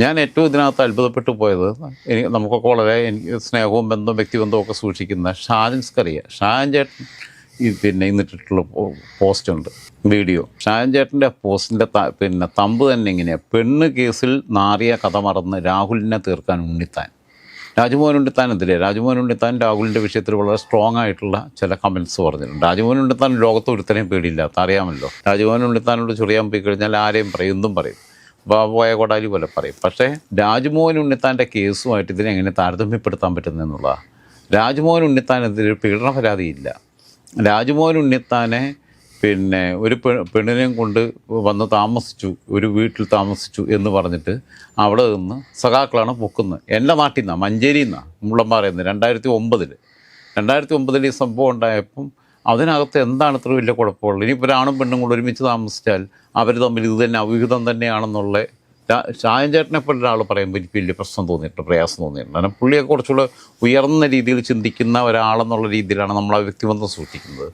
ഞാൻ ഏറ്റവും ഇതിനകത്ത് അത്ഭുതപ്പെട്ടു പോയത് നമുക്കൊക്കെ വളരെ എനിക്ക് സ്നേഹവും ബന്ധവും വ്യക്തിബന്ധവും ഒക്കെ സൂക്ഷിക്കുന്ന ഷാജൻസ്കറിയ ഷാജൻ ചേട്ടൻ ഇന്നിട്ടിട്ടുള്ള പോസ്റ്റുണ്ട് വീഡിയോ. ഷാജൻ ചേട്ടൻ്റെ പോസ്റ്റിൻ്റെ തമ്പ് തന്നെ ഇങ്ങനെയാണ്: പെണ്ണ് കേസിൽ നാറിയ കഥ മറന്ന് രാഹുലിനെ തീർക്കാൻ ഉണ്ണിത്താൻ. രാജ്മോഹൻ ഉണ്ണിത്താനെതിരെ രാജ്മോഹൻ ഉണ്ണിത്താൻ രാഹുലിൻ്റെ വിഷയത്തിൽ വളരെ സ്ട്രോങ് ആയിട്ടുള്ള ചില കമൻറ്റ്സ് പറഞ്ഞിട്ടുണ്ട്. രാജ്മോഹൻ ഉണ്ണിത്താൻ ലോകത്ത് ഒരുത്തനെയും പേടിയില്ലാത്ത അറിയാമല്ലോ. രാജ്മോഹൻ ഉണ്ണിത്താനോട് ചൊറിയാൻ പോയി കഴിഞ്ഞാൽ ആരെയും പറയും, എന്തും പറയും, പോയ കൊടാലി പോലെ പറയും. പക്ഷേ രാജ്മോഹൻ ഉണ്ണിത്താൻ്റെ കേസുമായിട്ട് ഇതിനെ എങ്ങനെ താരതമ്യപ്പെടുത്താൻ പറ്റുന്നതെന്നുള്ളതാണ്. രാജ്മോഹൻ ഉണ്ണിത്താനെതിരെ പീഡന പരാതിയില്ല. രാജ്മോഹൻ ഉണ്ണിത്താനെ ഒരു പെണ്ണിനെയും കൊണ്ട് വന്ന് താമസിച്ചു, ഒരു വീട്ടിൽ താമസിച്ചു എന്ന് പറഞ്ഞിട്ട് അവിടെ നിന്ന് സഖാക്കളാണ് പൊക്കുന്നത്. എൻ്റെ നാട്ടിൽ നിന്നാണ്, മഞ്ചേരിയിൽ നിന്നാണ്, മുള്ളമ്പാറയിൽ നിന്ന്. 2009 ഈ സംഭവം ഉണ്ടായപ്പം അതിനകത്ത് എന്താണ് ഇത്ര വലിയ കുഴപ്പമുള്ളത്? ഇനിയിപ്പോൾ ഒരാണും പെണ്ണും കൂടെ ഒരുമിച്ച് താമസിച്ചാൽ അവർ തമ്മിൽ ഇത് തന്നെ അവിഹിതം തന്നെയാണെന്നുള്ള ഷാജൻ ചേട്ടനെ പോലെ ഒരാൾ പറയുമ്പോൾ എനിക്ക് വലിയ പ്രശ്നം തോന്നിയിട്ടുണ്ട്, പ്രയാസം തോന്നിയിട്ടുണ്ട്. കാരണം പുള്ളിയെ കുറച്ചുകൂടെ ഉയർന്ന രീതിയിൽ ചിന്തിക്കുന്ന ഒരാളെന്നുള്ള രീതിയിലാണ് നമ്മൾ ആ വ്യക്തിബന്ധം സൂക്ഷിക്കുന്നത്.